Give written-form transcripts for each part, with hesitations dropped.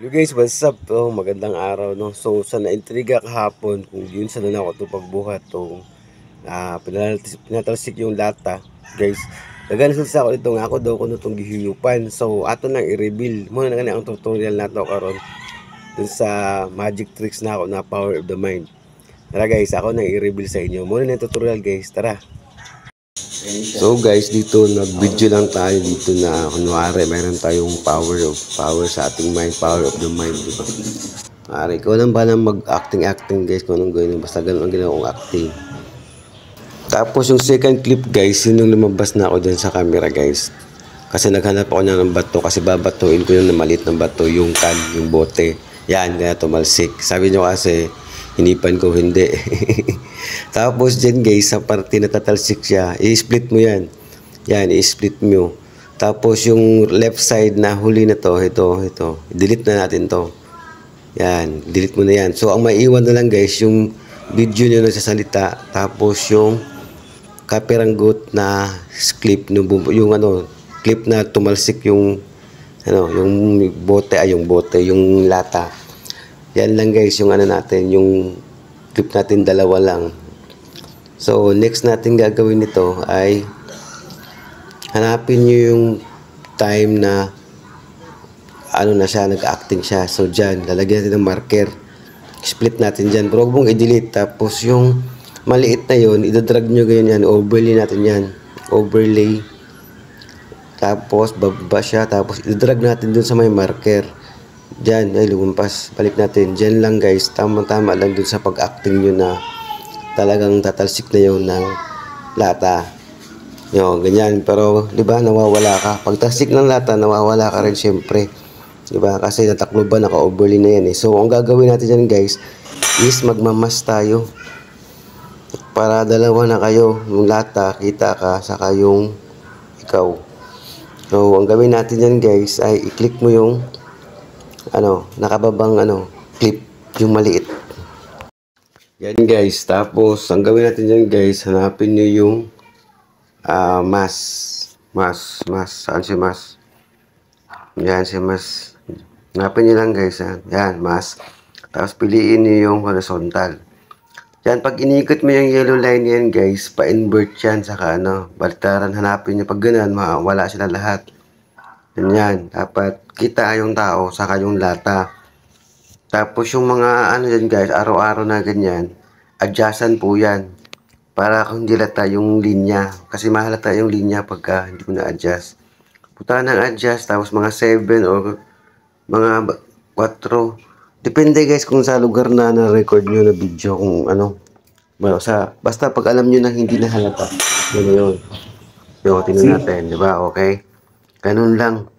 Hello guys, what's up? Magandang araw, no? So, sa naintriga kahapon, kung yun sa na ako ito pagbuhat, pinatalsik yung lata, guys. Nagalit sa ako ito nga ako daw kung itong gihiyupan. So, ato nang i-reveal. Muna na ang tutorial na ito karon dun sa magic tricks na ako na power of the mind. Tara guys, ako nang i-reveal sa inyo. Muna na yung tutorial guys, tara. So guys, dito nag-video lang tayo dito na kunwari mayroon tayong power sa ating mind, power of the mind, di ba? Ari, ikaw lang ba lang mag-acting guys kung anong gawin, basta ganun ang ginawa kong acting. Tapos yung second clip guys, yun yung lumabas na ako dyan sa camera guys. Kasi naghanap ako ng bato kasi babatuin ko yung maliit ng bato, yung can, yung bote. Yan, kaya tumalsik. Sabi nyo kasi, hinipan ko hindi. Tapos dyan guys, sa parte na tatalsik siya, i-split mo yan. Yan, i-split mo. Tapos yung left side na huli na to, ito. Delete na natin to. Yan, delete mo na yan. So, ang maiwan na lang guys, yung video nyo nagsasalita. Tapos yung kapiranggot na clip, yung clip na tumalsik yung yung bote, yung lata. Yan lang guys, yung natin, yung clip natin dalawa lang. So, next natin gagawin nito ay hanapin nyo yung time na na siya, nag-acting siya. So, dyan, lalagyan natin ng marker. Split natin dyan. Pero huwag mong i-delete. Tapos, yung maliit na yun, idadrag nyo ganyan yan. Overlay natin yan. Overlay. Tapos, bababa siya. Tapos, idadrag natin dun sa may marker. Dyan, ay lumampas. Balik natin. Dyan lang guys. Tama-tama lang dun sa pag-acting nyo na talagang tatalsik na yun ng lata. Yun, ganyan. Pero, di ba, nawawala ka. Pag talsik ng lata, nawawala ka rin syempre. Di ba? Kasi natakloban, naka-overlay na yan eh. So, ang gagawin natin dyan guys, is magmamas tayo. Para dalawa na kayo. Yung lata, kita ka, saka yung ikaw. So, ang gawin natin dyan guys, ay i-click mo yung nakababang clip, yung maliit. Yan guys. Tapos, ang gawin natin dyan guys, hanapin nyo yung mas. Saan si mas? Yan si mas. Hanapin nyo lang guys. Yan, mas. Tapos, piliin nyo yung horizontal. Yan, pag inikot mo yung yellow line yan guys, pa-invert yan, saka baliktaran, hanapin nyo. Pag ganun, mawala sila lahat. Yan, dapat kita yung tao, saka yung lata. Tapos yung mga yan guys, araw-araw na ganyan, adjustan po yan. Para kung hindi lata yung linya. Kasi mahalata yung linya pagka hindi mo na-adjust. Punta ng adjust, tapos mga 7 o mga 4. Depende guys kung sa lugar na na-record nyo na video, kung basta pag alam nyo na hindi na halata. Yun. Yung tingnan natin, di ba? Okay? Ganun lang.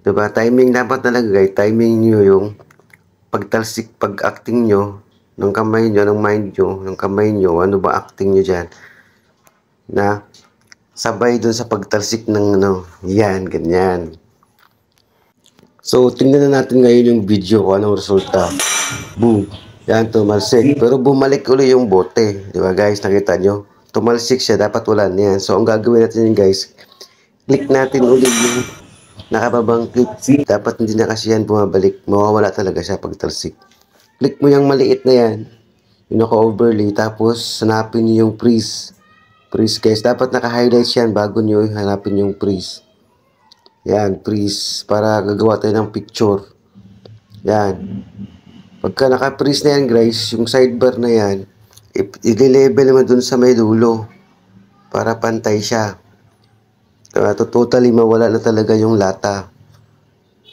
Diba? Timing dapat talaga guys. Timing nyo yung pagtalsik, pag-acting nyo ng kamay nyo, ng mind nyo, ng kamay nyo. Ano ba acting nyo dyan? Na sabay dun sa pagtalsik ng yan, ganyan. So, tingnan na natin ngayon yung video kung anong resulta. Boom. Yan, tumalsik. Pero bumalik ulit yung bote. Diba guys? Nakita nyo? Tumalsik siya. Dapat wala na yan. So, ang gagawin natin yun guys, click natin ulit yung nakababang clip. Dapat hindi na kasi yan bumabalik. Mawawala talaga siya pag talsik. Click mo yung maliit na yan. Yung naka-overlay. Tapos, hanapin nyo yung freeze. Freeze guys. Dapat naka-highlight yan bago nyo hanapin yung freeze. Yan, freeze. Para gagawa tayo ng picture. Yan. Pagka naka-freeze na yan guys, yung sidebar na yan, i-level naman dun sa may dulo. Para pantay siya. Totally mawala na talaga yung lata.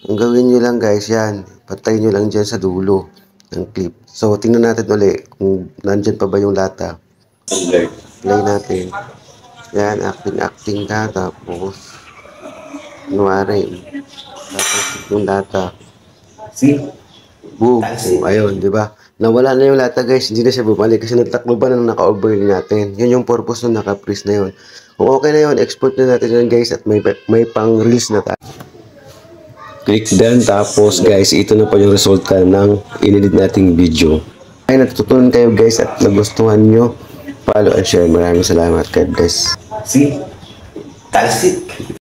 Ang gawin nyo lang guys, yan. Patay nyo lang dyan sa dulo ng clip. So, tingnan natin ulit kung nandyan pa ba yung lata. Play natin. Yan, acting ka. Tapos, kunwari. Tapos, yung lata. Boom. Ayun, di ba? Nawala na yung lata guys. Hindi na siya bumalik kasi natakloban na naka-overlay natin. Yun yung purpose ng naka-freeze na yun. Kung okay na yun, export na natin yun guys. At may pang-reels na tayo. Click done. Tapos guys, ito na po yung resulta ng inedit nating video. Ay, natutunan kayo guys at nagustuhan nyo. Follow and share. Maraming salamat. God bless. Talsik.